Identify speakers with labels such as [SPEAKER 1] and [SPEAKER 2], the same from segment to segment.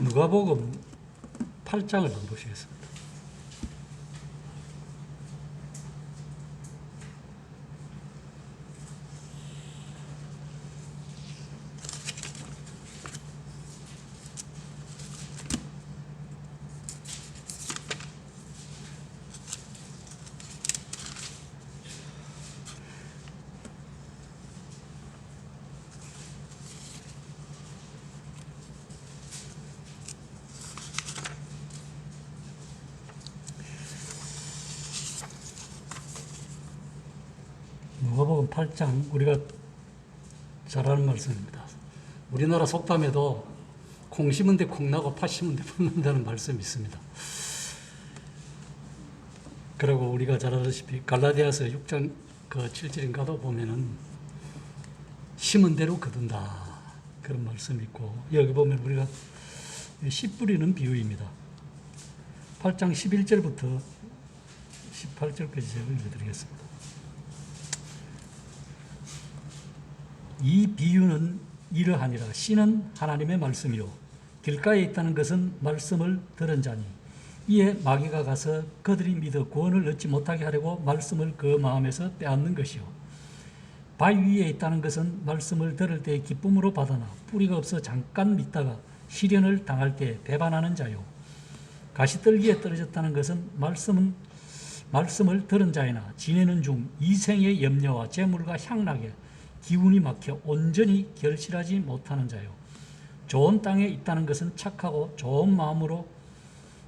[SPEAKER 1] 누가복음 8장을 한번 보시겠습니다. 누가복음 8장, 우리가 잘 아는 말씀입니다. 우리나라 속담에도 콩 심은 데 콩 나고 팥 심은 데 팥 난다는 말씀이 있습니다. 그리고 우리가 잘 알다시피 갈라디아서 6장 그 7절인가도 보면은 심은 대로 거둔다 그런 말씀이 있고, 여기 보면 우리가 씨 뿌리는 비유입니다. 8장 11절부터 18절까지 제가 읽어드리겠습니다. 이 비유는 이러하니라. 씨는 하나님의 말씀이요 길가에 있다는 것은 말씀을 들은 자니, 이에 마귀가 가서 그들이 믿어 구원을 얻지 못하게 하려고 말씀을 그 마음에서 빼앗는 것이요, 바위 위에 있다는 것은 말씀을 들을 때 기쁨으로 받아나 뿌리가 없어 잠깐 믿다가 시련을 당할 때 배반하는 자요, 가시떨기에 떨어졌다는 것은 말씀을 들은 자이나 지내는 중 이생의 염려와 재물과 향락에 기운이 막혀 온전히 결실하지 못하는 자요, 좋은 땅에 있다는 것은 착하고 좋은 마음으로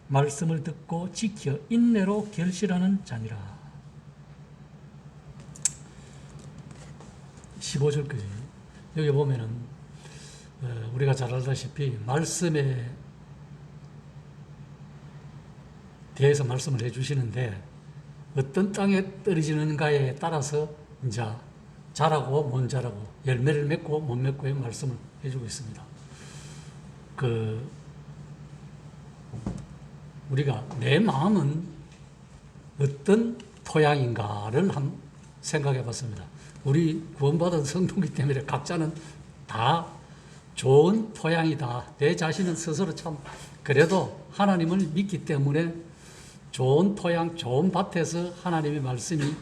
[SPEAKER 1] 말씀을 듣고 지켜 인내로 결실하는 자니라. 15절까지 여기 보면은 우리가 잘 알다시피 말씀에 대해서 말씀을 해주시는데, 어떤 땅에 떨어지는가에 따라서 이제 자라고 못 자라고, 열매를 맺고 못 맺고의 말씀을 해주고 있습니다. 우리가 내 마음은 어떤 토양인가를 한번 생각해 봤습니다. 우리 구원받은 성도이기 때문에 각자는 다 좋은 토양이다. 내 자신은 스스로 참 그래도 하나님을 믿기 때문에 좋은 토양, 좋은 밭에서 하나님의 말씀이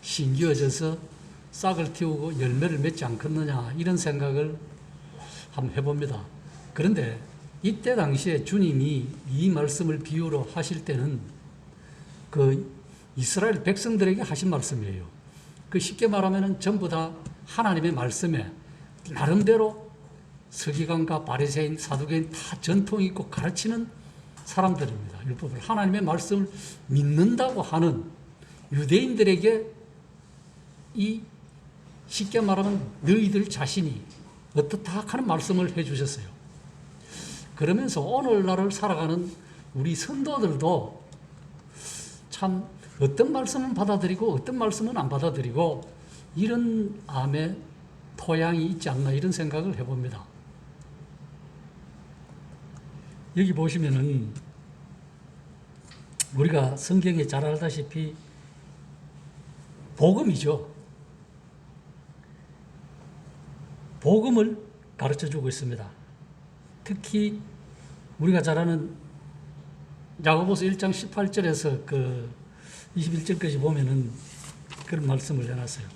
[SPEAKER 1] 심기어져서 싹을 틔우고 열매를 맺지 않겠느냐, 이런 생각을 한번 해봅니다. 그런데 이때 당시에 주님이 이 말씀을 비유로 하실 때는 그 이스라엘 백성들에게 하신 말씀이에요. 쉽게 말하면 전부 다 하나님의 말씀에 나름대로 서기관과 바리새인, 사두개인 다 전통이 있고 가르치는 사람들입니다. 율법을, 하나님의 말씀을 믿는다고 하는 유대인들에게 이 쉽게 말하면 너희들 자신이 어떻다 하는 말씀을 해주셨어요. 그러면서 오늘날을 살아가는 우리 성도들도 참 어떤 말씀은 받아들이고 어떤 말씀은 안 받아들이고, 이런 암의 토양이 있지 않나, 이런 생각을 해봅니다. 여기 보시면은 우리가 성경에 잘 알다시피 복음이죠. 복음을 가르쳐주고 있습니다. 특히 우리가 잘 아는 야고보서 1장 18절에서 21절까지 보면은 그런 말씀을 해놨어요.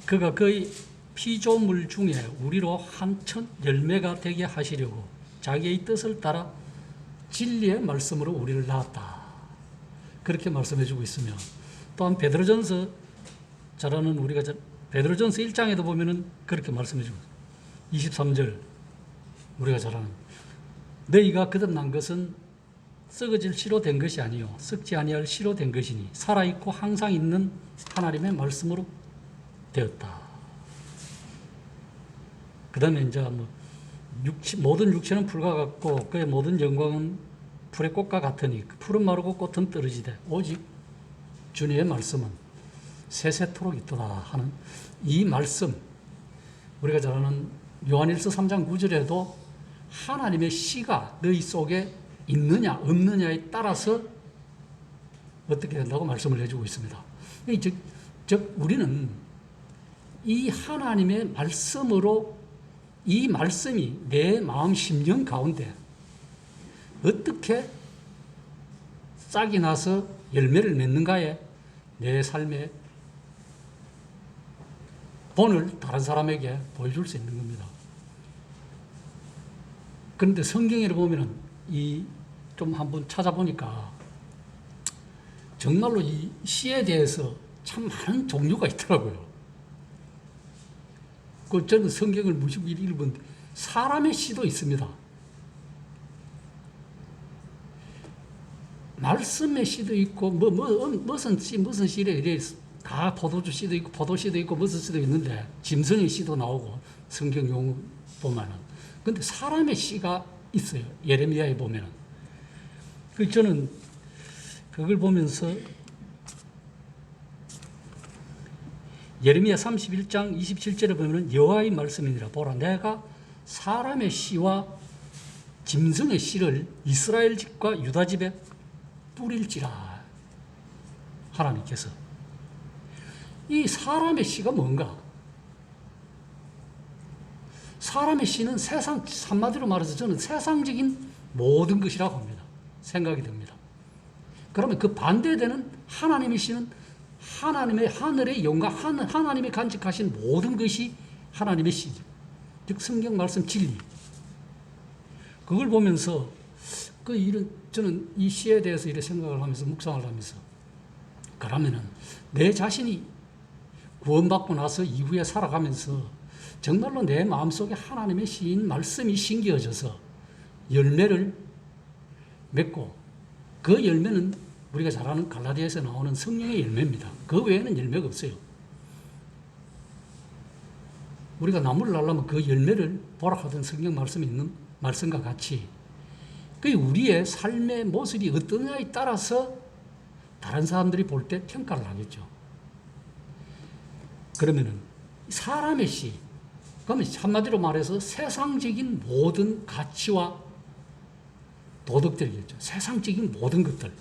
[SPEAKER 1] 그가 그의 피조물 중에 우리로 한천 열매가 되게 하시려고 자기의 뜻을 따라 진리의 말씀으로 우리를 낳았다. 그렇게 말씀해주고 있으며, 또한 베드로전서 잘 아는 우리가 베드로전서 1장에도 보면은 그렇게 말씀해주고, 23절 우리가 잘 아는, 너희가 거듭난 것은 썩어질 씨로 된 것이 아니요 썩지 아니할 씨로 된 것이니 살아있고 항상 있는 하나님의 말씀으로 되었다. 그 다음에 이제 모든 육체는 풀과 같고 그의 모든 영광은 풀의 꽃과 같으니 풀은 마르고 꽃은 떨어지되 오직 주님의 말씀은 세세토록 있도다 하는 이 말씀, 우리가 잘 아는 요한일서 3장 9절에도 하나님의 씨가 너희 속에 있느냐 없느냐에 따라서 어떻게 된다고 말씀을 해주고 있습니다. 즉 우리는 이 하나님의 말씀으로 이 말씀이 내 마음 심령 가운데 어떻게 싹이 나서 열매를 맺는가에 내 삶의 본을 다른 사람에게 보여줄 수 있는 겁니다. 그런데 성경에 보면은 좀 한번 찾아보니까 정말로 이 시에 대해서 참 많은 종류가 있더라고요. 저는 성경을 무식 읽어본 사람의 시도 있습니다. 말씀의 시도 있고 무슨 시래 이래 다 포도주 시도 있고 포도시도 있고 무슨 시도 있는데 짐승의 시도 나오고 성경 용어 보면은 근데 사람의 시가 있어요. 예레미야에 보면은 저는 그걸 보면서 예레미야 31장 27절에 보면은 여호와의 말씀이니라 보라 내가 사람의 시와 짐승의 시를 이스라엘 집과 유다 집에 뿌릴지라. 하나님께서 이 사람의 시가 뭔가? 사람의 시는 한마디로 말해서 저는 세상적인 모든 것이라고 합니다. 생각이 듭니다. 그러면 그 반대되는 하나님의 시는 하나님의 하늘의 영광, 하나님이 간직하신 모든 것이 하나님의 시죠. 즉 성경 말씀 진리. 그걸 보면서 저는 이 시에 대해서 이렇게 생각을 하면서 묵상을 하면서 그러면은 내 자신이 구원받고 나서 이후에 살아가면서 정말로 내 마음속에 하나님의 시인 말씀이 심겨져서 열매를 맺고 그 열매는 우리가 잘 아는 갈라디아에서 나오는 성령의 열매입니다. 그 외에는 열매가 없어요. 우리가 나무를 날려면 그 열매를 보라 하던 성경 말씀이 있는 말씀과 같이 그 우리의 삶의 모습이 어떠냐에 따라서 다른 사람들이 볼 때 평가를 하겠죠. 그러면은 사람의 시, 그러면 한마디로 말해서 세상적인 모든 가치와 도덕들이겠죠. 세상적인 모든 것들.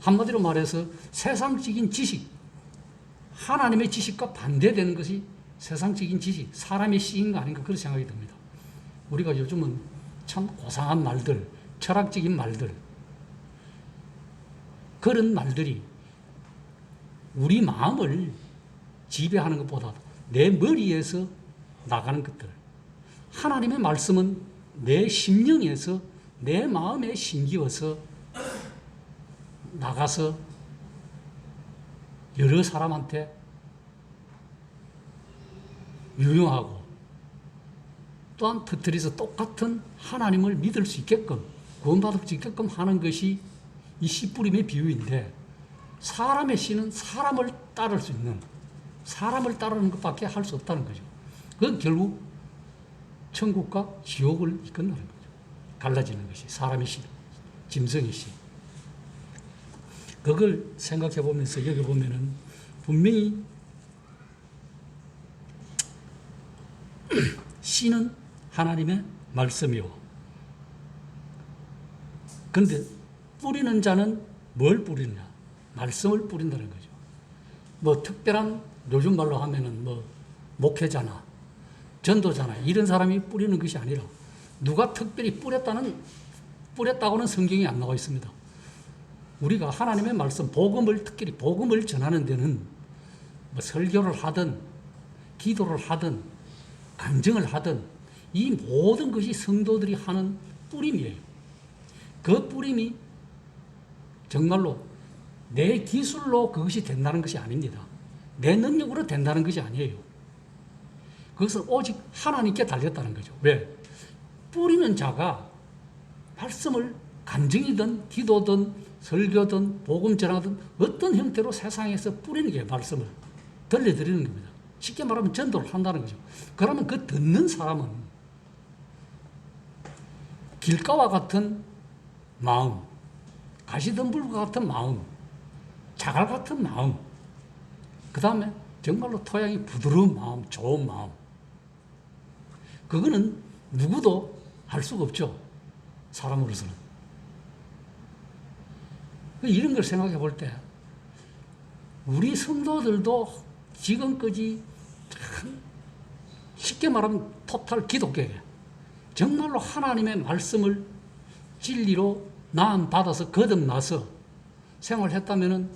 [SPEAKER 1] 한마디로 말해서 세상적인 지식, 하나님의 지식과 반대되는 것이 세상적인 지식, 사람의 시인 거 아닌가 그런 생각이 듭니다. 우리가 요즘은 참 고상한 말들, 철학적인 말들, 그런 말들이 우리 마음을 지배하는 것보다 내 머리에서 나가는 것들. 하나님의 말씀은 내 심령에서 내 마음에 심기어서 나가서 여러 사람한테 유용하고 또한 터뜨려서 똑같은 하나님을 믿을 수 있게끔 구원받을 수 있게끔 하는 것이 이 씨뿌림의 비유인데 사람의 씨는 사람을 따를 수 있는 사람을 따르는 것밖에 할 수 없다는 거죠. 그건 결국 천국과 지옥을 이끈다는 거죠. 갈라지는 것이 사람의 씨, 짐승의 씨. 그걸 생각해 보면서 여기 보면은 분명히 씨는 하나님의 말씀이요. 그런데 뿌리는 자는 뭘 뿌리느냐? 말씀을 뿌린다는 거죠. 뭐 특별한 요즘 말로 하면은 뭐 목회자나 전도자나 이런 사람이 뿌리는 것이 아니라 누가 특별히 뿌렸다고는 성경이 안 나와 있습니다. 우리가 하나님의 말씀, 특별히 복음을 전하는 데는 뭐 설교를 하든 기도를 하든 간증을 하든 이 모든 것이 성도들이 하는 뿌림이에요. 그 뿌림이 정말로 내 기술로 그것이 된다는 것이 아닙니다. 내 능력으로 된다는 것이 아니에요. 그것은 오직 하나님께 달렸다는 거죠. 왜? 뿌리는 자가 말씀을 간증이든 기도든 설교든 복음 전하든 어떤 형태로 세상에서 뿌리는 게 말씀을 들려드리는 겁니다. 쉽게 말하면 전도를 한다는 거죠. 그러면 그 듣는 사람은 길가와 같은 마음, 가시덤불과 같은 마음, 자갈 같은 마음, 그 다음에 정말로 토양이 부드러운 마음, 좋은 마음. 그거는 누구도 할 수가 없죠. 사람으로서는. 이런 걸 생각해 볼 때 우리 성도들도 지금까지 쉽게 말하면 토탈 기독교예요. 정말로 하나님의 말씀을 진리로 나음받아서 거듭나서 생활했다면은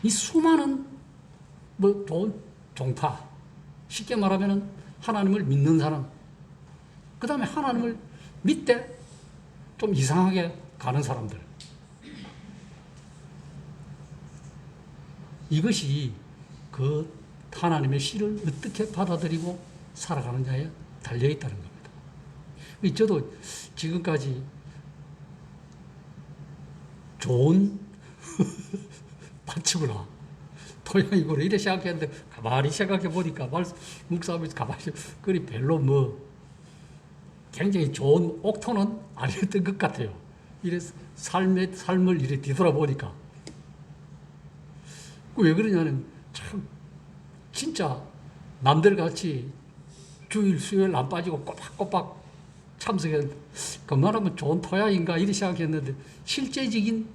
[SPEAKER 1] 이 수많은 좋은 종파, 쉽게 말하면은 하나님을 믿는 사람, 그 다음에 하나님을 믿되 좀 이상하게 가는 사람들, 이것이 그 하나님의 시를 어떻게 받아들이고 살아가느냐에 달려있다는 겁니다. 저도 지금까지 좋은 파츠구나, 토양이구나 이래 생각했는데 가만히 생각해 보니까 묵상하면서 가만히 그리 별로 굉장히 좋은 옥토는 아니었던 것 같아요. 이래 삶을 이래 뒤돌아보니까. 왜 그러냐면 참 진짜 남들같이 주일 수요일 안 빠지고 꼬박꼬박 참석해 그만하면 좋은 토양인가 이렇게 생각했는데 실제적인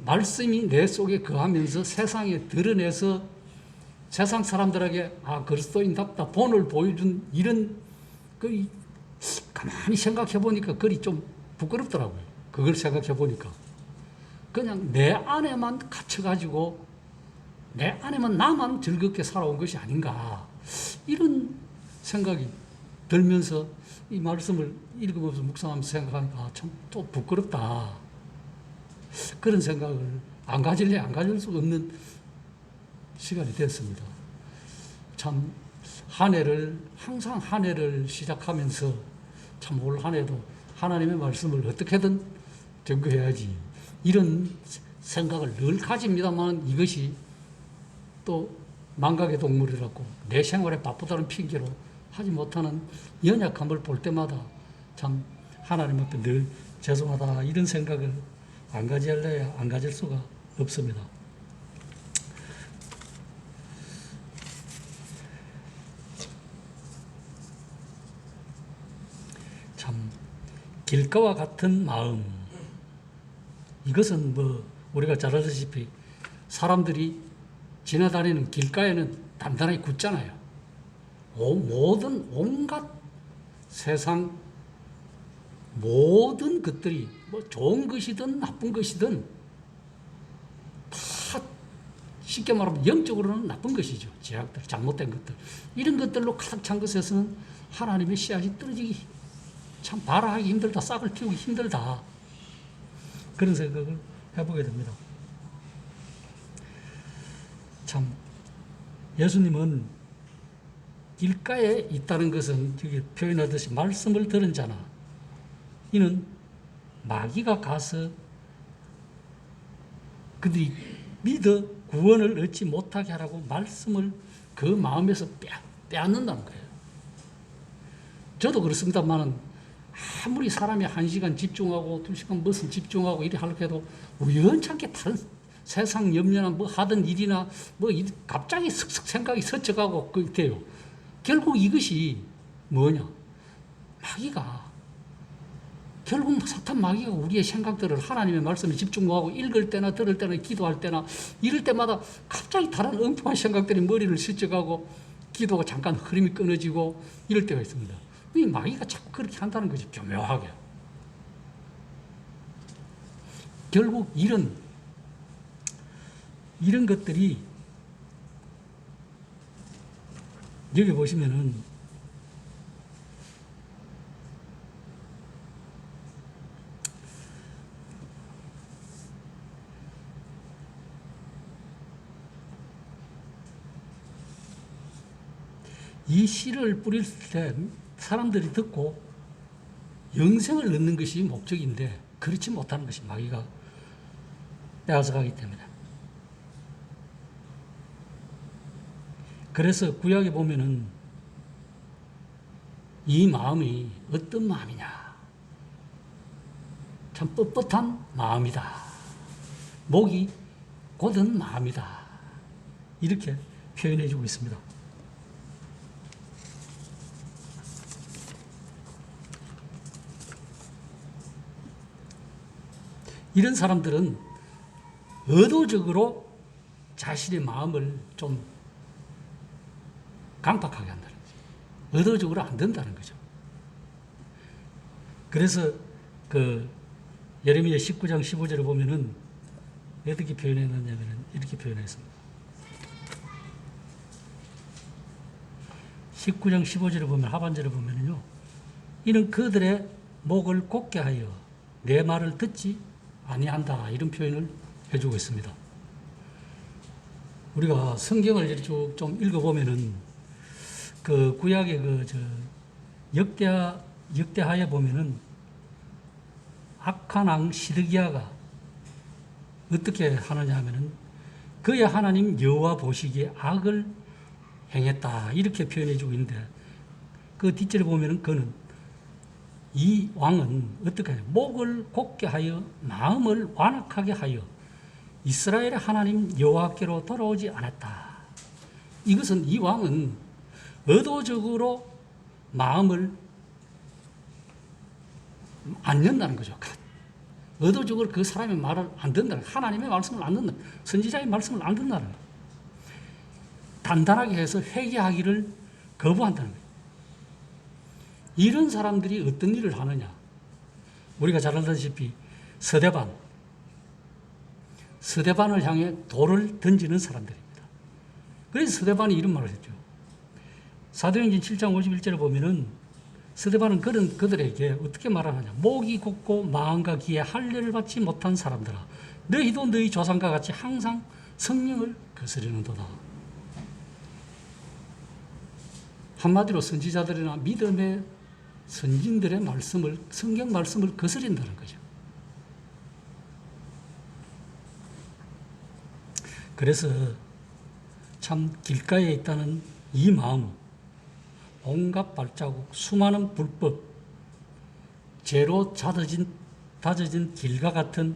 [SPEAKER 1] 말씀이 내 속에 거하면서 세상에 드러내서 세상 사람들에게 그리스도인답다 본을 보여준 이런 가만히 생각해 보니까 그리 좀 부끄럽더라고요. 그걸 생각해 보니까 그냥 내 안에만 갇혀가지고 내 안에만 나만 즐겁게 살아온 것이 아닌가 이런 생각이 들면서 이 말씀을 읽으면서 묵상하면서 생각하니까 참 또 부끄럽다 그런 생각을 안 가질 수 없는 시간이 됐습니다. 참 항상 한 해를 시작하면서 참 올 한 해도 하나님의 말씀을 어떻게든 전거해야지 이런 생각을 늘 가집니다만 이것이 또 망각의 동물이라고 내 생활에 바쁘다는 핑계로 하지 못하는 연약함을 볼 때마다 참 하나님 앞에 늘 죄송하다 이런 생각을 안 가질 수가 없습니다. 참 길가와 같은 마음, 이것은 우리가 잘 알다시피 사람들이 지나다니는 길가에는 단단하게 굳잖아요. 온갖 세상 모든 것들이 좋은 것이든 나쁜 것이든 다 쉽게 말하면 영적으로는 나쁜 것이죠. 제약들, 잘못된 것들. 이런 것들로 가득 찬 것에서는 하나님의 씨앗이 떨어지기 참 발화하기 힘들다. 싹을 틔우기 힘들다. 그런 생각을 해보게 됩니다. 참 예수님은 길가에 있다는 것은 여기 표현하듯이 말씀을 들은 자나 이는 마귀가 가서 그들이 믿어 구원을 얻지 못하게 하라고 말씀을 그 마음에서 빼앗는다는 거예요. 저도 그렇습니다만은 아무리 사람이 1시간 집중하고 2시간 무슨 집중하고 이래 하려고 해도 우연찮게 다른 세상 염려나 하던 일이나 갑자기 슥슥 생각이 스쳐가고 그래요. 결국 이것이 뭐냐? 마귀가 결국 사탄 마귀가 우리의 생각들을 하나님의 말씀에 집중하고 읽을 때나 들을 때나 기도할 때나 이럴 때마다 갑자기 다른 엉뚱한 생각들이 머리를 스쳐가고 기도가 잠깐 흐름이 끊어지고 이럴 때가 있습니다. 이 마귀가 자꾸 그렇게 한다는 거지, 교묘하게. 결국 이런 것들이 여기 보시면은 이 씨를 뿌릴 때 사람들이 듣고 영생을 얻는 것이 목적인데 그렇지 못하는 것이 마귀가 빼앗아가기 때문에. 그래서 구약에 보면은 이 마음이 어떤 마음이냐? 참 뻣뻣한 마음이다. 목이 곧은 마음이다. 이렇게 표현해 주고 있습니다. 이런 사람들은 의도적으로 자신의 마음을 좀 강팍하게 한다는 거죠. 의도적으로 안 된다는 거죠. 그래서 그 예레미야 19장 15절에 보면은 어떻게 표현했느냐면 이렇게 표현했습니다. 19장 15절에 보면 하반절에 보면요, 이는 그들의 목을 곧게 하여 내 말을 듣지 아니한다, 이런 표현을 해주고 있습니다. 우리가 성경을 쭉 좀 읽어보면은 그 구약의 역대하에 보면은 악한 왕 시드기야가 어떻게 하느냐 하면은 그의 하나님 여호와 보시기에 악을 행했다, 이렇게 표현해 주고 있는데, 그 뒷절에 보면은 그는, 이 왕은 어떻게 하냐, 목을 곧게 하여 마음을 완악하게 하여 이스라엘의 하나님 여호와께로 돌아오지 않았다. 이것은 이 왕은 의도적으로 마음을 안 연다는 거죠. 의도적으로 그 사람의 말을 안 듣는다는 거예요. 하나님의 말씀을 안 듣는다, 선지자의 말씀을 안 듣는다는 거예요. 단단하게 해서 회개하기를 거부한다는 거예요. 이런 사람들이 어떤 일을 하느냐, 우리가 잘 알다시피 서대반을 향해 돌을 던지는 사람들입니다. 그래서 서대반이 이런 말을 했죠. 사도행전 7장 51절에 보면은 서대반은 그들에게 어떻게 말하느냐, 목이 곧고 마음과 귀에 할례를 받지 못한 사람들아, 너희도 너희 조상과 같이 항상 성령을 거스르는도다. 한마디로 선지자들이나 믿음의 선진들의 말씀을, 성경 말씀을 거스린다는 거죠. 그래서 참 길가에 있다는 이 마음, 온갖 발자국, 수많은 불법, 죄로 다져진 길과 같은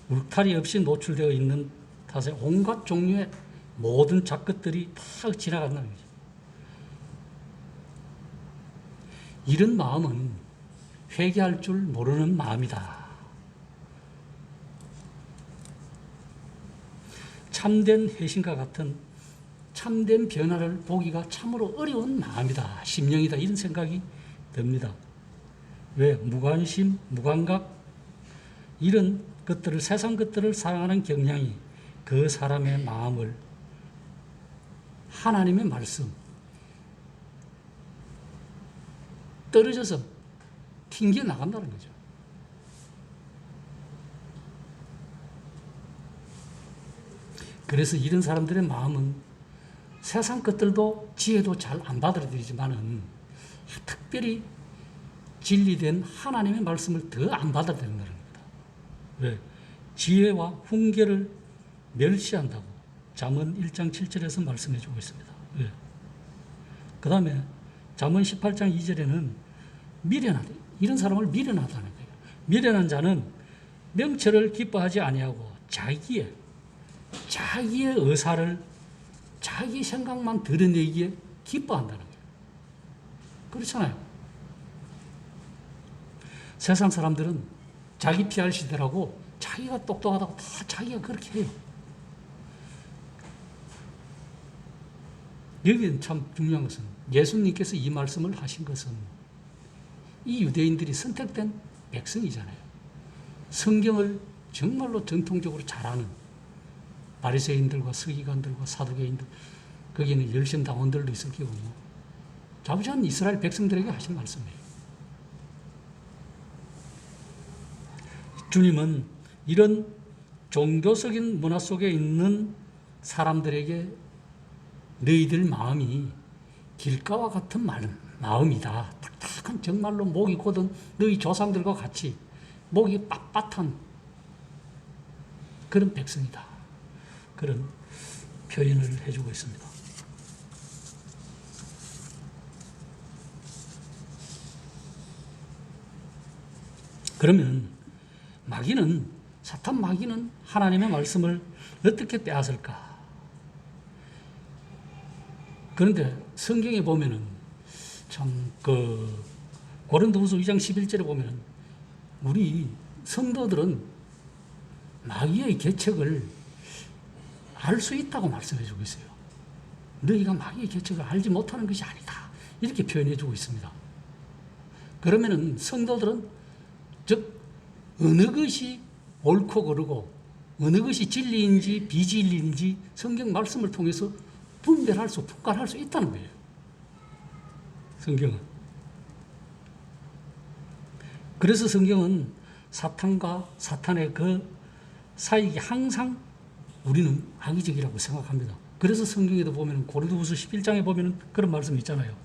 [SPEAKER 1] 울타리 없이 노출되어 있는 탓에 온갖 종류의 모든 잡것들이 다 지나간다는 거죠. 이런 마음은 회개할 줄 모르는 마음이다. 참된 회심과 같은 참된 변화를 보기가 참으로 어려운 마음이다, 심령이다, 이런 생각이 듭니다. 왜? 무관심, 무감각, 이런 것들을, 세상 것들을 사랑하는 경향이 그 사람의 마음을 하나님의 말씀, 떨어져서 튕겨 나간다는 거죠. 그래서 이런 사람들의 마음은 세상 것들도 지혜도 잘 안 받아들이지만은 특별히 진리된 하나님의 말씀을 더 안 받아들인다는 겁니다. 왜? 지혜와 훈계를 멸시한다고 잠언 1장 7절에서 말씀해 주고 있습니다. 왜? 그 다음에 잠언 18장 2절에는 미련하다, 이런 사람을 미련하다는 거예요. 미련한 자는 명철을 기뻐하지 아니하고 자기의 의사를, 자기 생각만 드러내기에 기뻐한다는 거예요. 그렇잖아요. 세상 사람들은 자기 PR 시대라고 자기가 똑똑하다고 다 자기가 그렇게 해요. 여기는 참 중요한 것은 예수님께서 이 말씀을 하신 것은 이 유대인들이 선택된 백성이잖아요. 성경을 정말로 전통적으로 잘 아는 바리새인들과 서기관들과 사두개인들, 거기는 열심당원들도 있을 거고, 자부자는 이스라엘 백성들에게 하신 말씀이에요. 주님은 이런 종교적인 문화 속에 있는 사람들에게 너희들 마음이 길가와 같은 마음이다, 딱딱한, 정말로 목이 곧은 너희 조상들과 같이 목이 빳빳한 그런 백성이다, 그런 표현을 해주고 있습니다. 그러면 사탄 마귀는 하나님의 말씀을 어떻게 빼앗을까? 그런데 성경에 보면은 참 고린도후서 2장 11절에 보면은 우리 성도들은 마귀의 계책을 알 수 있다고 말씀해 주고 있어요. 너희가 마귀의 계책을 알지 못하는 것이 아니다. 이렇게 표현해 주고 있습니다. 그러면은 성도들은 즉 어느 것이 옳고 그르고 어느 것이 진리인지 비진리인지 성경 말씀을 통해서 분간할 수 있다는 거예요. 성경은. 그래서 성경은 사탄과 사탄의 그 사이가 항상 우리는 악의적이라고 생각합니다. 그래서 성경에도 보면 고린도후서 11장에 보면 그런 말씀이 있잖아요.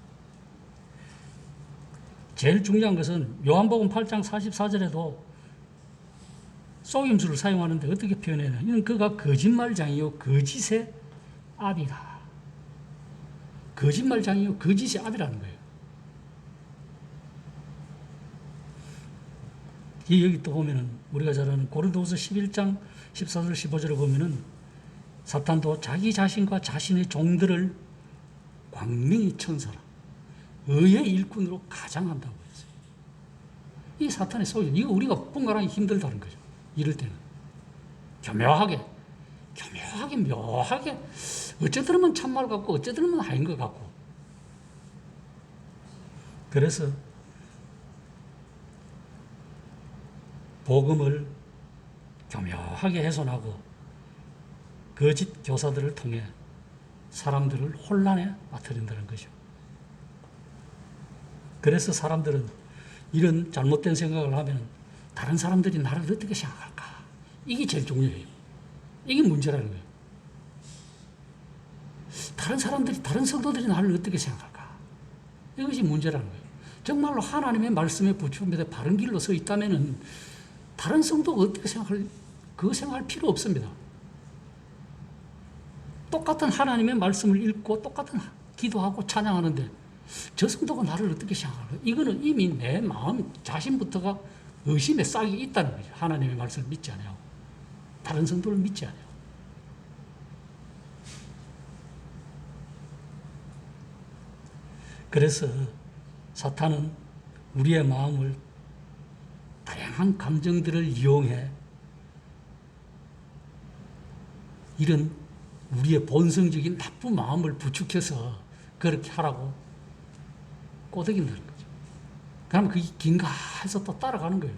[SPEAKER 1] 제일 중요한 것은 요한복음 8장 44절에도 속임수를 사용하는데 어떻게 표현해요? 이는 그가 거짓말장이요 거짓의 압이다. 거짓말장이요 거짓의 압이라는 거예요. 여기 또 보면은 우리가 잘 아는 고린도후서 11장 14절 15절에 보면은 사탄도 자기 자신과 자신의 종들을 광명의 천사라 의의 일꾼으로 가장한다고 했어요. 이 사탄의 소리, 이거 우리가 분간하기 힘들다는 거죠. 이럴 때는 교묘하게 묘하게 어쩌들으면 참말 같고 어쩌들으면 아닌 것 같고. 그래서 복음을 교묘하게 훼손하고 거짓 교사들을 통해 사람들을 혼란에 빠뜨린다는 거죠. 그래서 사람들은 이런 잘못된 생각을 하면 다른 사람들이 나를 어떻게 생각할까? 이게 제일 중요해요. 이게 문제라는 거예요. 다른 성도들이 나를 어떻게 생각할까? 이것이 문제라는 거예요. 정말로 하나님의 말씀에 부추김에 바른 길로 서 있다면은 다른 성도가 어떻게 그거 생각할 필요 없습니다. 똑같은 하나님의 말씀을 읽고 똑같은 기도하고 찬양하는데 저 성도가 나를 어떻게 생각할까? 이거는 이미 내 마음 자신부터가 의심의 싹이 있다는 거죠. 하나님의 말씀을 믿지 않아요. 다른 성도를 믿지 않아요. 그래서 사탄은 우리의 마음을 다양한 감정들을 이용해 이런 우리의 본성적인 나쁜 마음을 부추겨서 그렇게 하라고 꼬드긴다는 거죠. 그러면 그게 긴가해서 또 따라가는 거예요.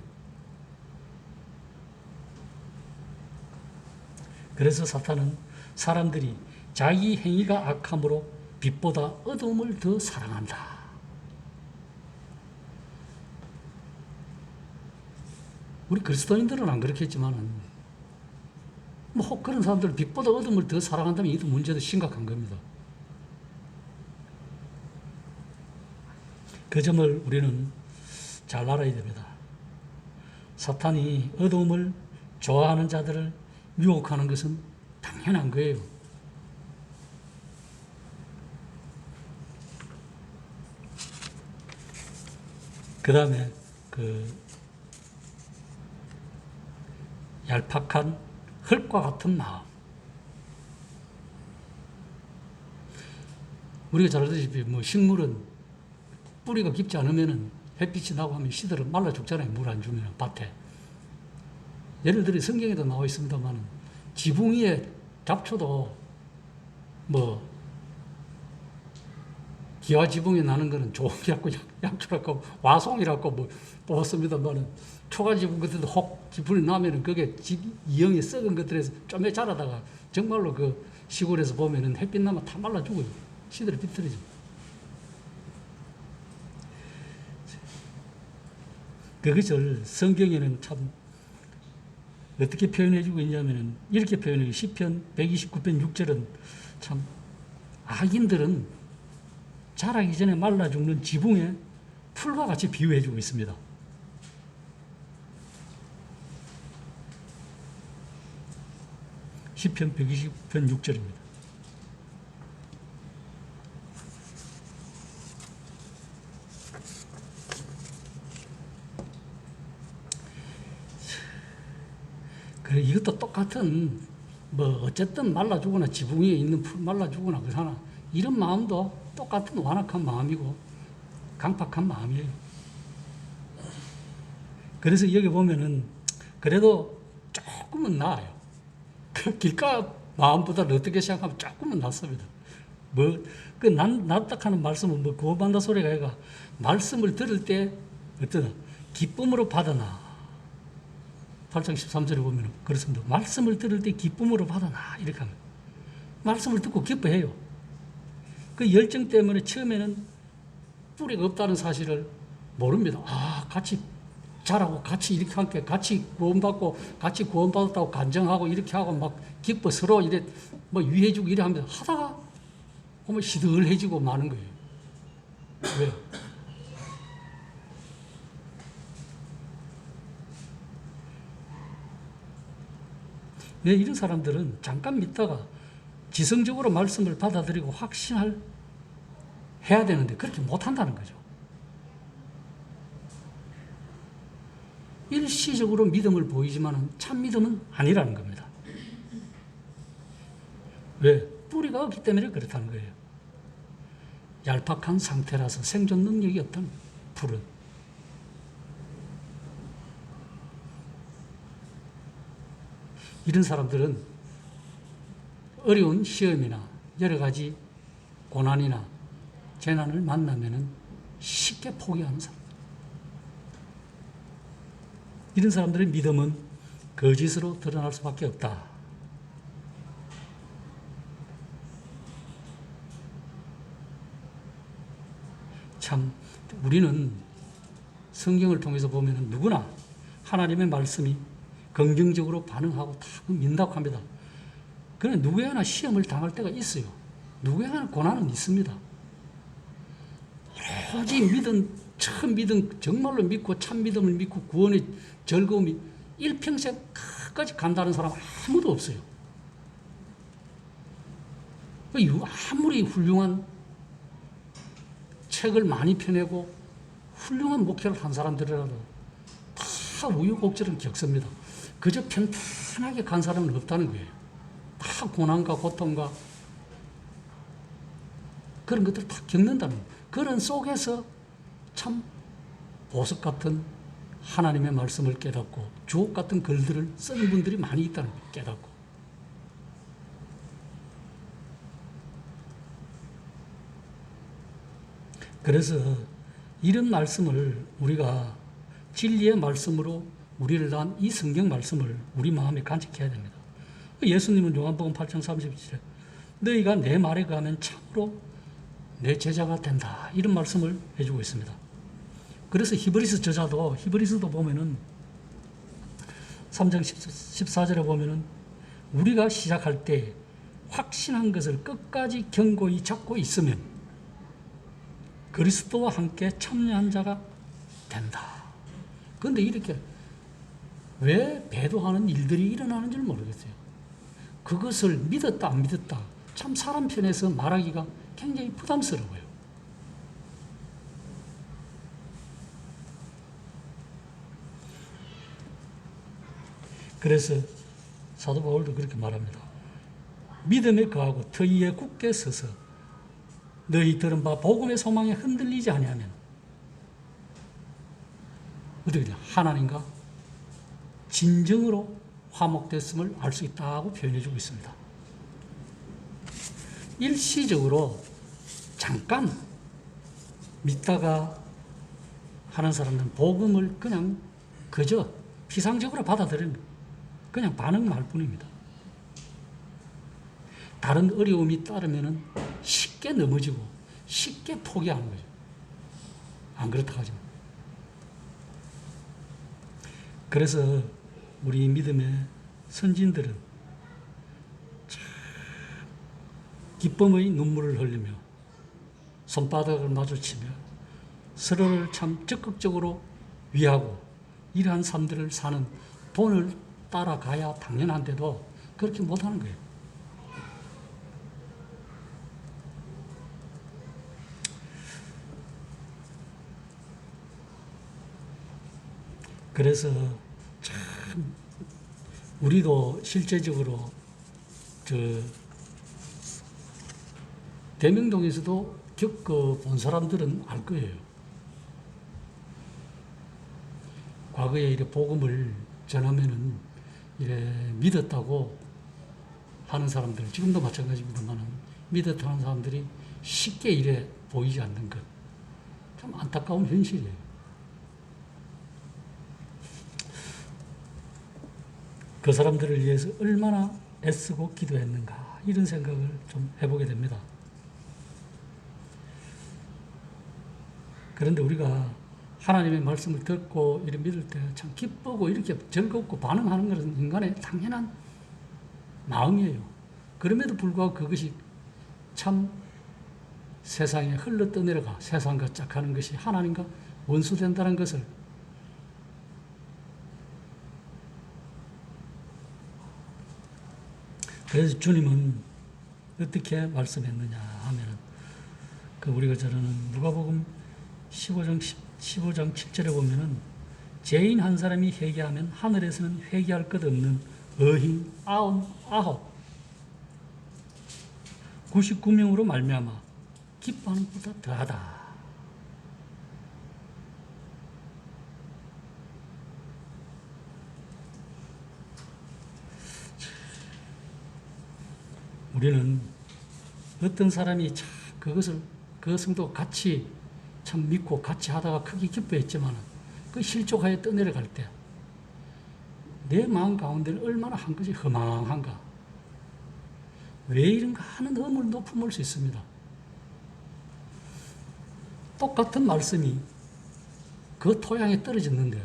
[SPEAKER 1] 그래서 사탄은 사람들이 자기 행위가 악함으로 빛보다 어두움을 더 사랑한다. 우리 그리스도인들은 안 그렇겠지만은 뭐 그런 사람들은 빛보다 어둠을 더 사랑한다면 이 문제도 심각한 겁니다. 그 점을 우리는 잘 알아야 됩니다. 사탄이 어두움을 좋아하는 자들을 유혹하는 것은 당연한 거예요. 그 다음에 얄팍한 흙과 같은 마음. 우리가 잘 알다시피 식물은 뿌리가 깊지 않으면은 햇빛이 나고 하면 시들어 말라 죽잖아요. 물 안 주면 밭에. 예를 들어 성경에도 나와 있습니다만 지붕 위에 잡초도 기와 지붕에 나는 거는 좋은이라고 약초라고 와송이라고 뽑았습니다만은 초가 지붕 같은 혹 지붕이 나면은 그게 이형이 썩은 것들에서 좀에 자라다가 정말로 그 시골에서 보면은 햇빛 나면 다 말라 죽어요. 시들어 비틀어져. 그것을 성경에는 참 어떻게 표현해주고 있냐면은 이렇게 표현해요. 시편 129편 6절은 참 악인들은 자라기 전에 말라 죽는 지붕에 풀과 같이 비유해주고 있습니다. 시편 120편 6절입니다. 그래, 이것도 똑같은 어쨌든 말라 죽거나 지붕 위에 있는 풀 말라 죽거나 그러나 이런 마음도 똑같은 완악한 마음이고 강팍한 마음이에요. 그래서 여기 보면은 그래도 조금은 나아요. 그 길가 마음보다는 어떻게 생각하면 조금은 낫습니다. 뭐, 납득하는 말씀은 뭐, 구원받는다 소리가 아니라, 말씀을 들을 때, 어떤, 기쁨으로 받아나. 8장 13절에 보면, 그렇습니다. 말씀을 들을 때 기쁨으로 받아나. 이렇게 합니다. 말씀을 듣고 기뻐해요. 그 열정 때문에 처음에는 뿌리가 없다는 사실을 모릅니다. 아, 같이 자라고, 같이 이렇게 함께, 같이 구원받고, 같이 구원받았다고 간증하고, 이렇게 하고, 막 기뻐 서로 이래, 뭐 위해주고 이래 하면서 하다가, 보면 시들해지고 마는 거예요. 왜? 왜 이런 사람들은 잠깐 믿다가 지성적으로 말씀을 받아들이고 해야 되는데 그렇게 못한다는 거죠. 일시적으로 믿음을 보이지만 참 믿음은 아니라는 겁니다. 왜? 뿌리가 없기 때문에 그렇다는 거예요. 얄팍한 상태라서 생존 능력이 없다는 거예요. 풀은. 이런 사람들은 어려운 시험이나 여러 가지 고난이나 재난을 만나면 쉽게 포기하는 사람. 이런 사람들의 믿음은 거짓으로 드러날 수밖에 없다. 참 우리는 성경을 통해서 보면 누구나 하나님의 말씀이 긍정적으로 반응하고 다 민다고 합니다. 그러나 누구에게나 시험을 당할 때가 있어요. 누구에게나 고난은 있습니다. 오직 참 믿음, 정말로 믿고 참 믿음을 믿고 구원의 즐거움이 일평생 끝까지 간다는 사람 아무도 없어요. 아무리 훌륭한 책을 많이 펴내고 훌륭한 목회를 한 사람들이라도 다 우여곡절은 겪습니다. 그저 편안하게 간 사람은 없다는 거예요. 다 고난과 고통과 그런 것들을 다 겪는다는 거예요. 그런 속에서 참 보석 같은 하나님의 말씀을 깨닫고 주옥 같은 글들을 쓰는 분들이 많이 있다는 거예요. 깨닫고. 그래서 이런 말씀을 우리가 진리의 말씀으로 우리를 낳은 이 성경 말씀을 우리 마음에 간직해야 됩니다. 예수님은 요한복음 8장 37절에 너희가 내 말에 거하면 참으로 내 제자가 된다. 이런 말씀을 해주고 있습니다. 그래서 히브리서도 보면은 3장 14절에 보면은 우리가 시작할 때 확신한 것을 끝까지 견고히 잡고 있으면 그리스도와 함께 참여한 자가 된다. 그런데 이렇게 왜 배도하는 일들이 일어나는 줄 모르겠어요. 그것을 믿었다 안 믿었다 참 사람 편에서 말하기가 굉장히 부담스러워요. 그래서 사도 바울도 그렇게 말합니다. 믿음에 거하고 터위에 굳게 서서 너희 들은 바 복음의 소망에 흔들리지 아니하면 어떻게 돼요? 하나님과 진정으로 화목됐음을 알 수 있다고 표현해주고 있습니다. 일시적으로 잠깐 믿다가 하는 사람들은 복음을 그냥 그저 피상적으로 받아들이는 그냥 반응만 할 뿐입니다. 다른 어려움이 따르면 쉽게 넘어지고 쉽게 포기하는 거죠. 안 그렇다고 하지만. 그래서 우리 믿음의 선진들은 참 기쁨의 눈물을 흘리며 손바닥을 마주치며 서로를 참 적극적으로 위하고 이러한 삶들을 사는 본을 따라가야 당연한데도 그렇게 못하는 거예요. 그래서 참 우리도 실제적으로 대명동에서도 겪어본 사람들은 알 거예요. 과거에 이래 복음을 전하면은 이래 믿었다고 하는 사람들, 지금도 마찬가지입니다만 믿었다는 사람들이 쉽게 이래 보이지 않는 것. 참 안타까운 현실이에요. 그 사람들을 위해서 얼마나 애쓰고 기도했는가 이런 생각을 좀 해보게 됩니다. 그런데 우리가 하나님의 말씀을 듣고 이렇게 믿을 때 참 기쁘고 이렇게 즐겁고 반응하는 것은 인간의 당연한 마음이에요. 그럼에도 불구하고 그것이 참 세상에 흘러 떠내려가 세상과 짝하는 것이 하나님과 원수된다는 것을 그래서 주님은 어떻게 말씀했느냐 하면은 우리가 저는 누가복음 15장 7절에 보면은 죄인 한 사람이 회개하면 하늘에서는 회개할 것 없는 의인 99 99명으로 말미암아 기뻐하는 것보다 더하다. 우리는 어떤 사람이 참 그 성도 같이 참 믿고 같이 하다가 크게 기뻐했지만 그 실족하에 떠내려갈 때 내 마음 가운데는 얼마나 한 것이 허망한가. 왜 이런가 하는 의문을 높음을 수 있습니다. 똑같은 말씀이 그 토양에 떨어졌는데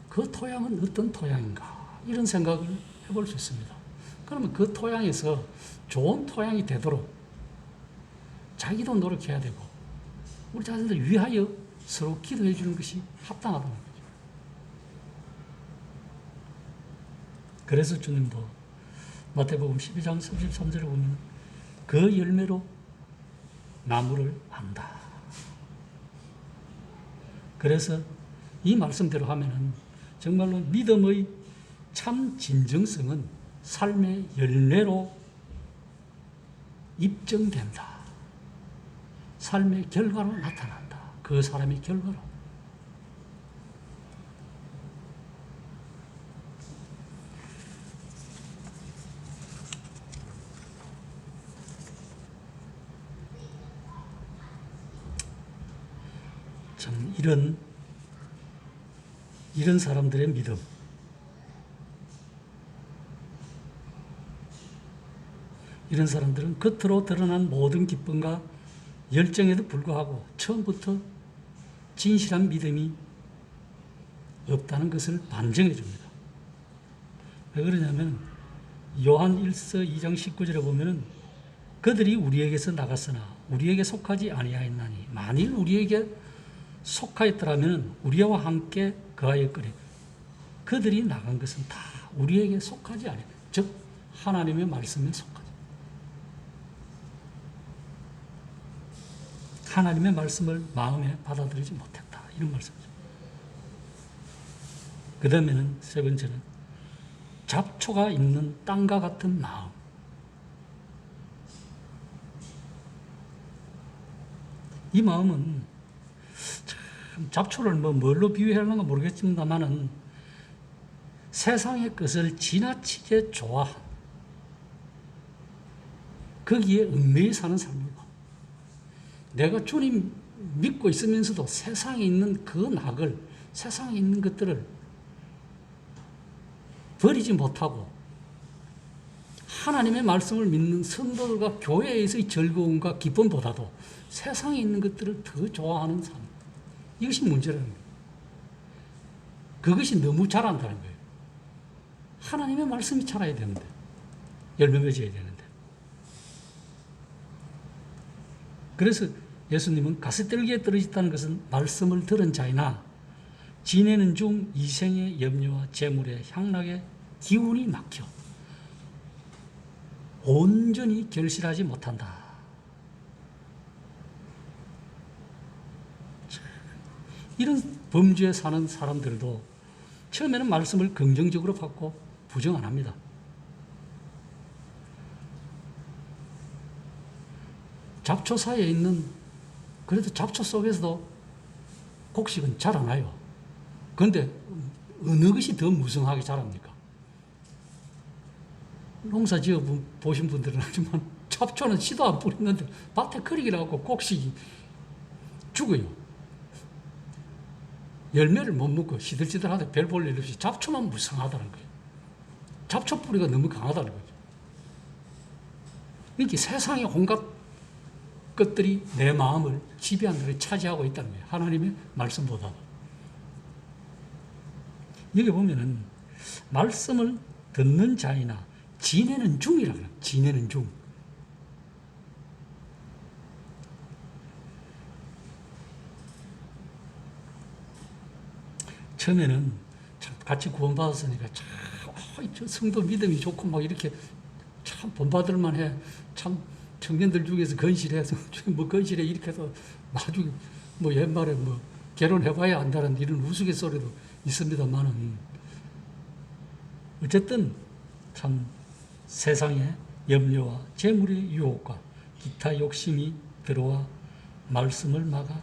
[SPEAKER 1] 그 토양은 어떤 토양인가 이런 생각을 해볼 수 있습니다. 그러면 그 토양에서 좋은 토양이 되도록 자기도 노력해야 되고 우리 자신들 위하여 서로 기도해 주는 것이 합당하다는 거죠. 그래서 주님도 마태복음 12장 33절에 보면 그 열매로 나무를 안다. 그래서 이 말씀대로 하면은 정말로 믿음의 참 진정성은 삶의 열매로 입증된다. 삶의 결과로 나타난다. 그 사람의 결과로. 참 이런 사람들의 믿음. 이런 사람들은 겉으로 드러난 모든 기쁨과 열정에도 불구하고 처음부터 진실한 믿음이 없다는 것을 반증해 줍니다. 왜 그러냐면 요한 1서 2장 19절에 보면은 그들이 우리에게서 나갔으나 우리에게 속하지 아니하였나니 만일 우리에게 속하였더라면 우리와 함께 거하였거니 그들이 나간 것은 다 우리에게 속하지 아니하였 즉 하나님의 말씀에 속하지 하나님의 말씀을 마음에 받아들이지 못했다. 이런 말씀이죠. 그 다음에는 세 번째는 잡초가 있는 땅과 같은 마음. 이 마음은 참 잡초를 뭘로 비유하는가 모르겠습니다만은 세상의 것을 지나치게 좋아한 거기에 얽매여 사는 삶이고 내가 주님 믿고 있으면서도 세상에 있는 그 낙을 세상에 있는 것들을 버리지 못하고 하나님의 말씀을 믿는 성도들과 교회에서의 즐거움과 기쁨보다도 세상에 있는 것들을 더 좋아하는 삶. 이것이 문제라는 거예요. 그것이 너무 자란다는 거예요. 하나님의 말씀이 자라야 되는데 열매 맺어야 되는데 그래서 예수님은 가시떨기에 떨어졌다는 것은 말씀을 들은 자이나 지내는 중 이생의 염려와 재물의 향락에 기운이 막혀 온전히 결실하지 못한다. 이런 범죄에 사는 사람들도 처음에는 말씀을 긍정적으로 받고 부정 안 합니다. 잡초 사이에 있는 그래도 잡초 속에서도 곡식은 자라나요. 그런데 어느 것이 더 무성하게 자랍니까? 농사 지어 보신 분들은 알지만 잡초는 씨도 안 뿌리는데 밭에 커리기라고 꼭시 죽어요. 열매를 못 먹고 시들시들하다 별 볼 일 없이 잡초만 무성하다는 거예요. 잡초 뿌리가 너무 강하다는 거죠. 이렇게 세상의 온갖 것들이 내 마음을 지배하는 차지하고 있다는 거예요. 하나님의 말씀보다. 여기 보면은 말씀을 듣는 자이나 지내는 중이라고 해요. 지내는 중. 처음에는 같이 구원받았으니까 참, 저 성도 믿음이 좋고 막 이렇게 참 본받을만 해. 참 청년들 중에서 건실해서 뭐 건실해 이렇게 해서 나중에 뭐 옛말에 뭐 결혼해봐야 안다는 이런 우스갯소리도 있습니다만은 어쨌든 참 세상의 염려와 재물의 유혹과 기타 욕심이 들어와 말씀을 막아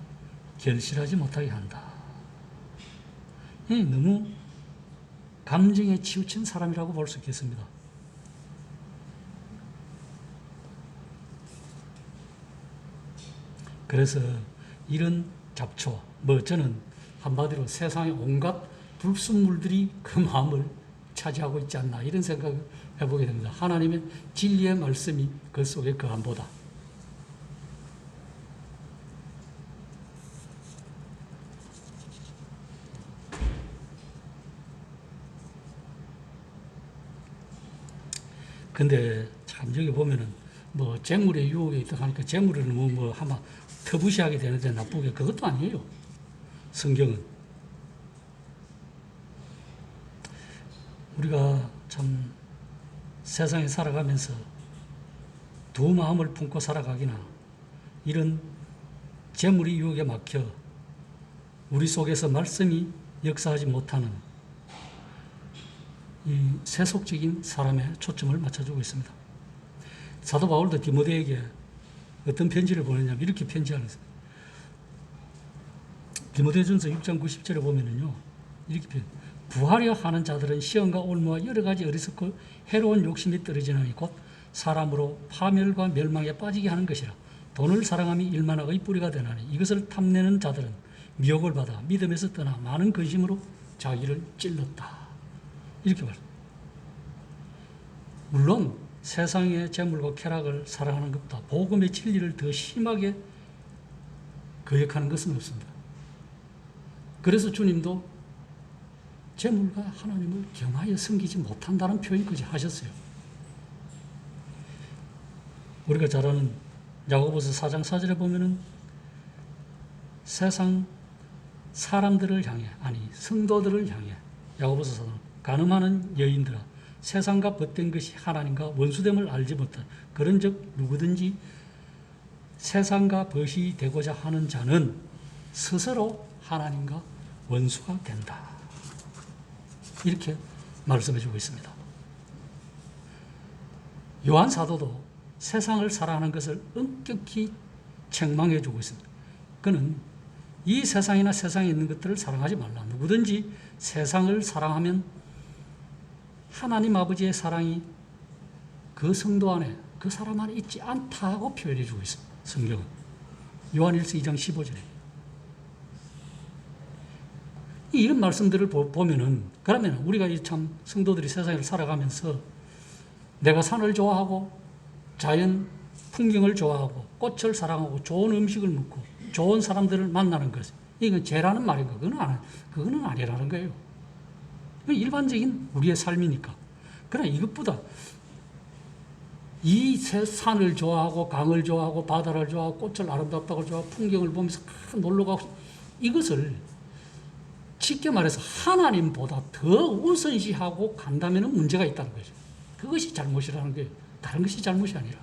[SPEAKER 1] 결실하지 못하게 한다. 너무 감정에 치우친 사람이라고 볼 수 있겠습니다. 그래서 이런 잡초, 저는 한마디로 세상의 온갖 불순물들이 그 마음을 차지하고 있지 않나 이런 생각을 해보게 됩니다. 하나님의 진리의 말씀이 그 속에 거함보다. 근데 참 여기 보면은 뭐 재물의 유혹에 있다 하니까 재물을 뭐 아마 터부시하게 되는데 나쁘게 그것도 아니에요. 성경은 우리가 참 세상에 살아가면서 두 마음을 품고 살아가기나 이런 재물의 유혹에 막혀 우리 속에서 말씀이 역사하지 못하는 이 세속적인 사람의 초점을 맞춰주고 있습니다. 사도 바울도 디모데에게 어떤 편지를 보냈냐면 이렇게 편지하는 거예요. 디모데전서 6장 90절에 보면은요, 이렇게 부하려 하는 자들은 시험과 올무와 여러 가지 어리석고 해로운 욕심이 떨어지나니 곧 사람으로 파멸과 멸망에 빠지게 하는 것이라. 돈을 사랑함이 일만 악의 뿌리가 되나니 이것을 탐내는 자들은 미혹을 받아 믿음에서 떠나 많은 근심으로 자기를 찔렀다. 이렇게 말합니다. 물론 세상의 재물과 쾌락을 사랑하는 것보다 복음의 진리를 더 심하게 거역하는 것은 없습니다. 그래서 주님도 재물과 하나님을 겸하여 섬기지 못한다는 표현까지 하셨어요. 우리가 잘 아는 야고보서 4장 4절에 보면은 세상 사람들을 향해, 성도들을 향해 야고보서 4장 간음하는 여인들아 세상과 벗된 것이 하나님과 원수됨을 알지 못한 그런즉 누구든지 세상과 벗이 되고자 하는 자는 스스로 하나님과 원수가 된다. 이렇게 말씀해 주고 있습니다. 요한 사도도 세상을 사랑하는 것을 엄격히 책망해 주고 있습니다. 그는 이 세상이나 세상에 있는 것들을 사랑하지 말라. 누구든지 세상을 사랑하면 하나님 아버지의 사랑이 그 성도 안에, 그 사람 안에 있지 않다고 표현해 주고 있습니다. 성경은. 요한일서 2장 15절에. 이런 말씀들을 보면은, 그러면 우리가 이 참 성도들이 세상을 살아가면서 내가 산을 좋아하고 자연 풍경을 좋아하고 꽃을 사랑하고 좋은 음식을 먹고 좋은 사람들을 만나는 것. 이건 죄라는 말인가? 그거는 아니라는 거예요. 일반적인 우리의 삶이니까. 그러나 이것보다 이 산을 좋아하고 강을 좋아하고 바다를 좋아하고 꽃을 아름답다고 좋아하고 풍경을 보면서 놀러 가고 이것을 쉽게 말해서 하나님보다 더 우선시하고 간다면 문제가 있다는 거죠. 그것이 잘못이라는 거예요. 다른 것이 잘못이 아니라.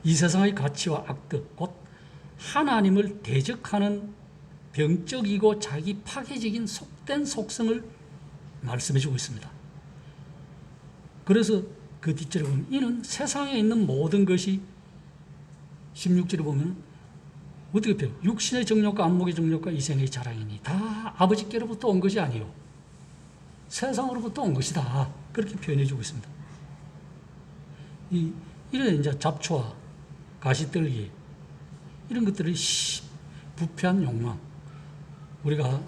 [SPEAKER 1] 이 세상의 가치와 악덕, 곧 하나님을 대적하는 병적이고 자기 파괴적인 속된 속성을 말씀해 주고 있습니다. 그래서 그 뒷절에 보면 이는 세상에 있는 모든 것이 16절에 보면 어떻게 펴요? 육신의 정욕과 안목의 정욕과 이생의 자랑이니 다 아버지께로부터 온 것이 아니요 세상으로부터 온 것이다. 그렇게 표현해주고 있습니다. 이런 이제 잡초와 가시떨기 이런 것들이 부패한 욕망, 우리가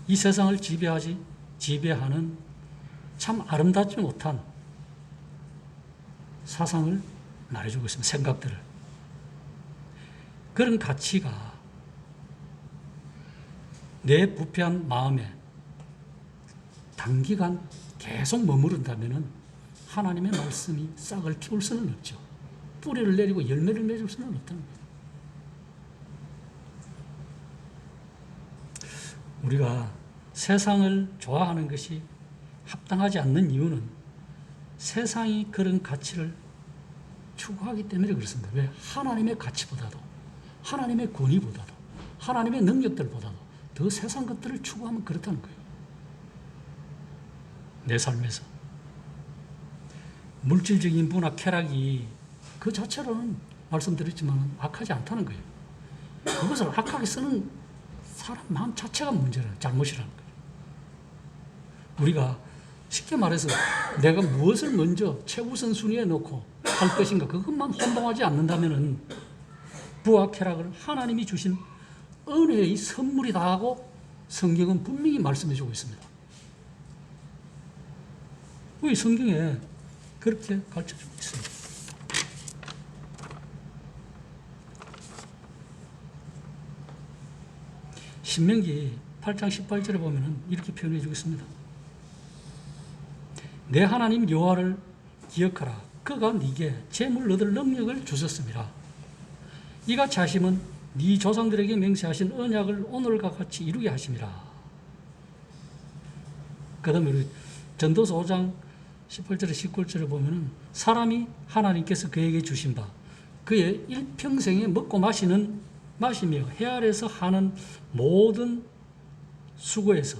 [SPEAKER 1] 이 세상을 지배하는 참 아름답지 못한 사상을 말해주고 있습니다. 생각들을. 그런 가치가 내 부패한 마음에 단기간 계속 머무른다면 하나님의 말씀이 싹을 틔울 수는 없죠. 뿌리를 내리고 열매를 맺을 수는 없다는 거예요. 우리가 세상을 좋아하는 것이 합당하지 않는 이유는 세상이 그런 가치를 추구하기 때문에 그렇습니다. 왜? 하나님의 가치보다도, 하나님의 권위보다도, 하나님의 능력들보다도 더 세상 것들을 추구하면 그렇다는 거예요. 내 삶에서. 물질적인 문화 쾌락이 그 자체로는 말씀드렸지만 악하지 않다는 거예요. 그것을 악하게 쓰는 사람 마음 자체가 잘못이라는 거예요. 우리가 쉽게 말해서 내가 무엇을 먼저 최우선 순위에 놓고 할 것인가 그것만 혼동하지 않는다면 부와 쾌락을 하나님이 주신 은혜의 선물이다 하고 성경은 분명히 말씀해주고 있습니다. 우리 성경에 그렇게 가르쳐주고 있습니다. 신명기 8장 18절에 보면 이렇게 표현해 주고 있습니다. 내 하나님 여호와를 기억하라. 그가 네게 재물 얻을 능력을 주셨습니다. 이같이 하심은 네 조상들에게 맹세하신 언약을 오늘과 같이 이루게 하심이라. 그 다음에 우리 전도서 5장 18절에 19절에 보면 사람이 하나님께서 그에게 주신 바 그의 일평생에 먹고 마시며 해 아래에서 하는 모든 수고에서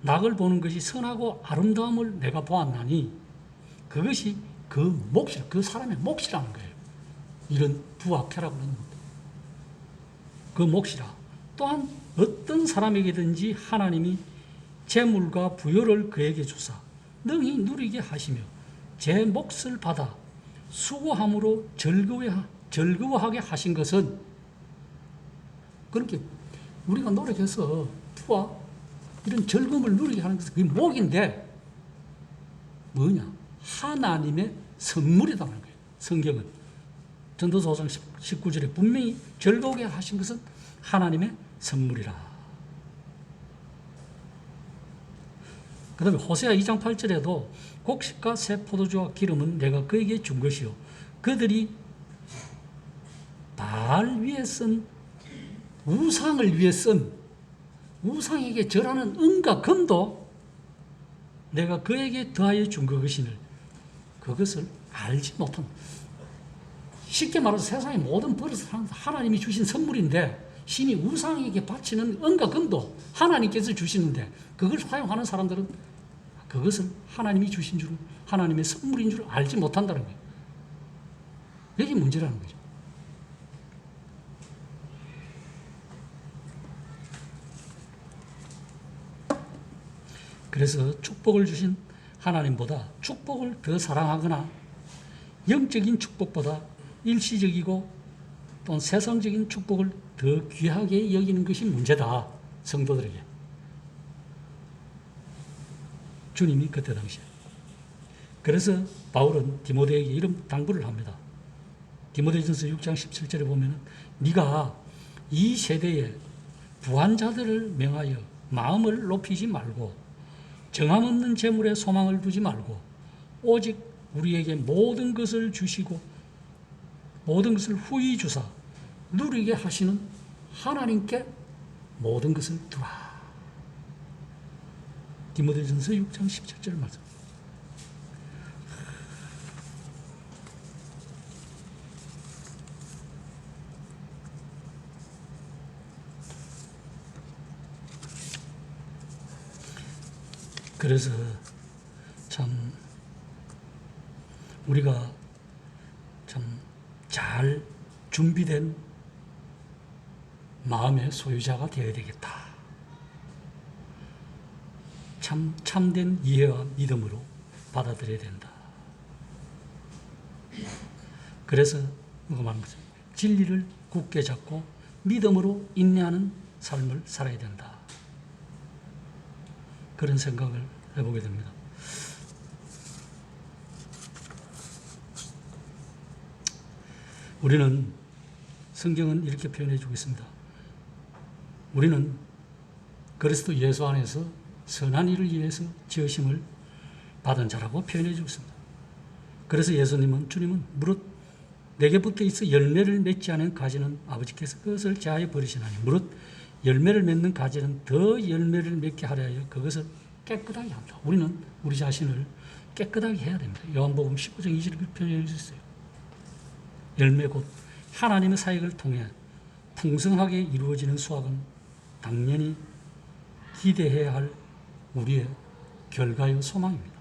[SPEAKER 1] 낙을 보는 것이 선하고 아름다움을 내가 보았나니 그것이 그 몫이라, 그 사람의 몫이라는 거예요. 이런 부와 쾌락을 얻는 것. 그 몫이라. 또한 어떤 사람에게든지 하나님이 재물과 부여를 그에게 주사 능히 누리게 하시며 제 몫을 받아 수고함으로 즐거워하게 하신 것은 그렇게 우리가 노력해서 부와 이런 즐거움을 누리게 하는 것은 그게 목인데 뭐냐? 하나님의 선물이라는 거예요. 성경은 전도서 5장 19절에 분명히 즐거우게 하신 것은 하나님의 선물이라. 그 다음에 호세아 2장 8절에도 곡식과 새 포도주와 기름은 내가 그에게 준 것이요 그들이 바알 위에 쓴 우상을 위해 쓴 우상에게 절하는 은과 금도 내가 그에게 더하여 준 것이늘 그것을 알지 못한 쉽게 말해서 세상의 모든 버릇을 하나님이 주신 선물인데 신이 우상에게 바치는 은과 금도 하나님께서 주시는데 그걸 사용하는 사람들은 그것을 하나님이 주신 줄 하나님의 선물인 줄 알지 못한다는 거예요. 이게 문제라는 거죠. 그래서 축복을 주신 하나님보다 축복을 더 사랑하거나 영적인 축복보다 일시적이고 또는 세상적인 축복을 더 귀하게 여기는 것이 문제다. 성도들에게. 주님이 그때 당시에. 그래서 바울은 디모데에게 이런 당부를 합니다. 디모데전서 6장 17절에 보면 네가 이 세대에 부한 자들을 명하여 마음을 높이지 말고 정함 없는 재물에 소망을 두지 말고 오직 우리에게 모든 것을 주시고 모든 것을 후히 주사 누리게 하시는 하나님께 모든 것을 두라. 디모데전서 6장 17절 말씀. 그래서 참 우리가 참 잘 준비된 마음의 소유자가 되어야 되겠다. 참된 이해와 믿음으로 받아들여야 된다. 그래서 누가 말한 거죠. 진리를 굳게 잡고 믿음으로 인내하는 삶을 살아야 된다. 그런 생각을 해보게 됩니다. 우리는 성경은 이렇게 표현해 주고 있습니다. 우리는 그리스도 예수 안에서 선한 일을 위해서 지으심을 받은 자라고 표현해 주고 있습니다. 그래서 주님은 무릇 내게 붙어 있어 열매를 맺지 않은 가지는 아버지께서 그것을 제하여 버리시나니 무릇 열매를 맺는 가지는 더 열매를 맺게 하려 하여 그것을 깨끗하게 한다. 우리는 우리 자신을 깨끗하게 해야 됩니다. 요한복음 19장 20절 표현해 주셨어요. 열매 곧 하나님의 사역을 통해 풍성하게 이루어지는 수확은 당연히 기대해야 할 우리의 결과요 소망입니다.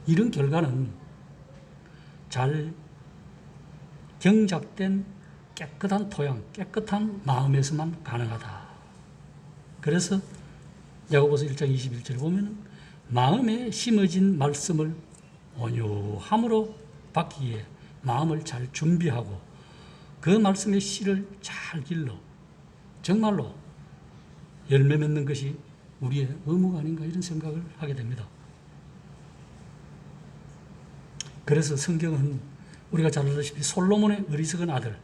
[SPEAKER 1] 이런 결과는 잘 경작된 깨끗한 토양, 깨끗한 마음에서만 가능하다. 그래서 야고보서 1장 21절에 보면 마음에 심어진 말씀을 온유함으로 받기 위해 마음을 잘 준비하고 그 말씀의 씨를 잘 길러 정말로 열매 맺는 것이 우리의 의무가 아닌가 이런 생각을 하게 됩니다. 그래서 성경은 우리가 잘 알다시피 솔로몬의 어리석은 아들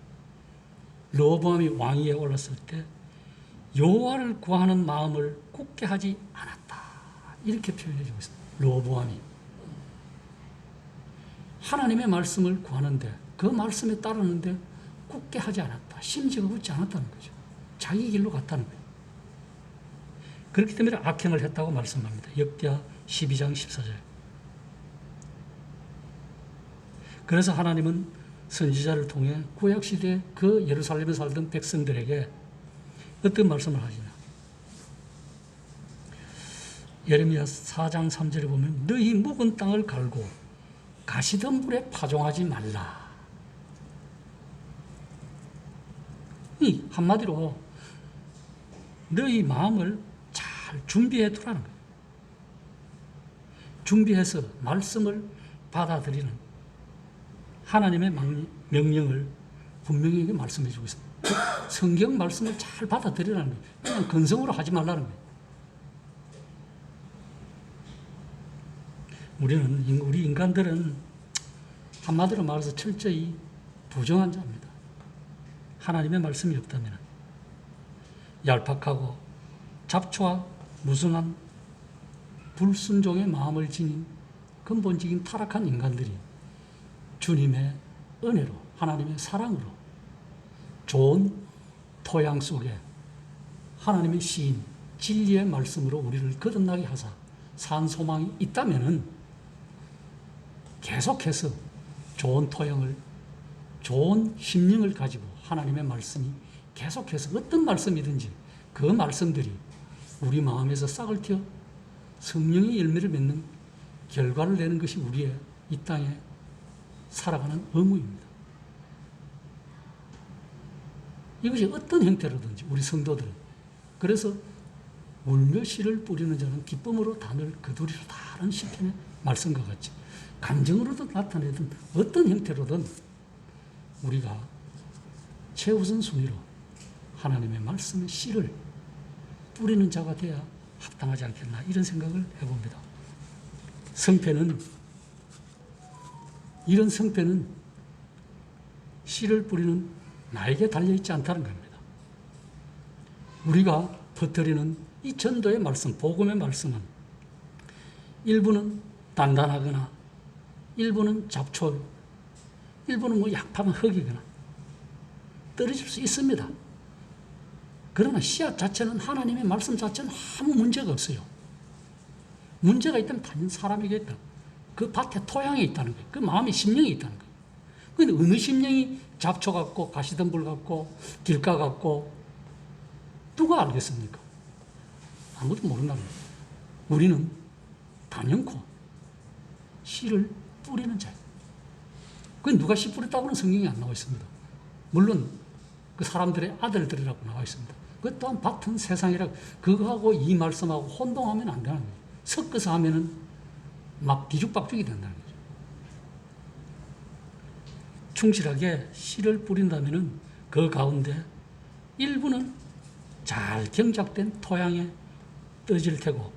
[SPEAKER 1] 르호보암이 왕위에 올랐을 때 여호와를 구하는 마음을 굳게 하지 않았다. 이렇게 표현해 주고 있습니다. 르호보암이 하나님의 말씀을 구하는데 그 말씀에 따르는데 굳게 하지 않았다. 심지가 붙지 않았다는 거죠. 자기 길로 갔다는 거예요. 그렇기 때문에 악행을 했다고 말씀합니다. 역대하 12장 14절. 그래서 하나님은 선지자를 통해 구약시대에 그 예루살렘에 살던 백성들에게 어떤 말씀을 하시냐. 예레미야 4장 3절에 보면 너희 묵은 땅을 갈고 가시던 물에 파종하지 말라. 이 한마디로 너희 마음을 잘 준비해 두라는 거예요. 준비해서 말씀을 받아들이는 하나님의 명령을 분명히 말씀해 주고 있습니다. 성경 말씀을 잘 받아들이라는 거예요. 그냥 근성으로 하지 말라는 거예요. 우리 인간들은 한마디로 말해서 철저히 부정한 자입니다. 하나님의 말씀이 없다면 얄팍하고 잡초와 무성한 불순종의 마음을 지닌 근본적인 타락한 인간들이 주님의 은혜로 하나님의 사랑으로 좋은 토양 속에 하나님의 시인 진리의 말씀으로 우리를 거듭나게 하사 산 소망이 있다면은 계속해서 좋은 토양을 좋은 심령을 가지고 하나님의 말씀이 계속해서 어떤 말씀이든지 그 말씀들이 우리 마음에서 싹을 틔어 성령의 열매를 맺는 결과를 내는 것이 우리의 이 땅에 살아가는 의무입니다. 이것이 어떤 형태로든지 우리 성도들 그래서 울며 씨를 뿌리는 자는 기쁨으로 단을 거두리라 다는 시편의 말씀과 같이 감정으로도 나타내든 어떤 형태로든 우리가 최우선 순위로 하나님의 말씀의 씨를 뿌리는 자가 돼야 합당하지 않겠나 이런 생각을 해봅니다. 이런 성패는 씨를 뿌리는 나에게 달려있지 않다는 겁니다. 우리가 퍼뜨리는 이 전도의 말씀, 복음의 말씀은 일부는 단단하거나 일부는 잡초, 일부는 약한 흙이거나 떨어질 수 있습니다. 그러나 씨앗 자체는 하나님의 말씀 자체는 아무 문제가 없어요. 문제가 있다면 단연 사람에게 있다. 그 밭에 토양에 있다는 거예요. 그 마음의 심령이 있다는 거예요. 그런데 어느 심령이 잡초 같고 가시덤불 같고 길가 같고 누가 알겠습니까? 아무도 모른다는 거예요. 우리는 단연코 씨를 뿌리는 자예요. 그 누가 씨 뿌렸다고는 성경에 안 나와 있습니다. 물론 그 사람들의 아들들이라고 나와 있습니다. 그 또한 밭은 세상이라고 그거하고 이 말씀하고 혼동하면 안 되는 거예요. 섞어서 하면은 막 뒤죽박죽이 된다는 거죠. 충실하게 씨를 뿌린다면은 그 가운데 일부는 잘 경작된 토양에 떠질 테고,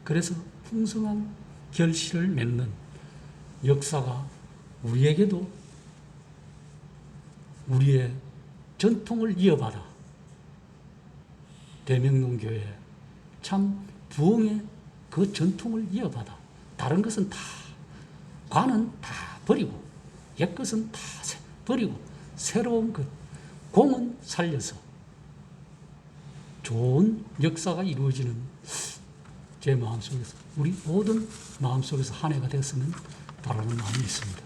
[SPEAKER 1] 그래서 풍성한 결실을 맺는 역사가 우리에게도 우리의 전통을 이어받아 대명동교회 참 부흥의 그 전통을 이어받아 다른 것은 다, 관은 다 버리고 옛 것은 다 버리고 새로운 것, 공은 살려서 좋은 역사가 이루어지는 제 마음속에서, 우리 모든 마음속에서 한 해가 됐으면 바라는 마음이 있습니다.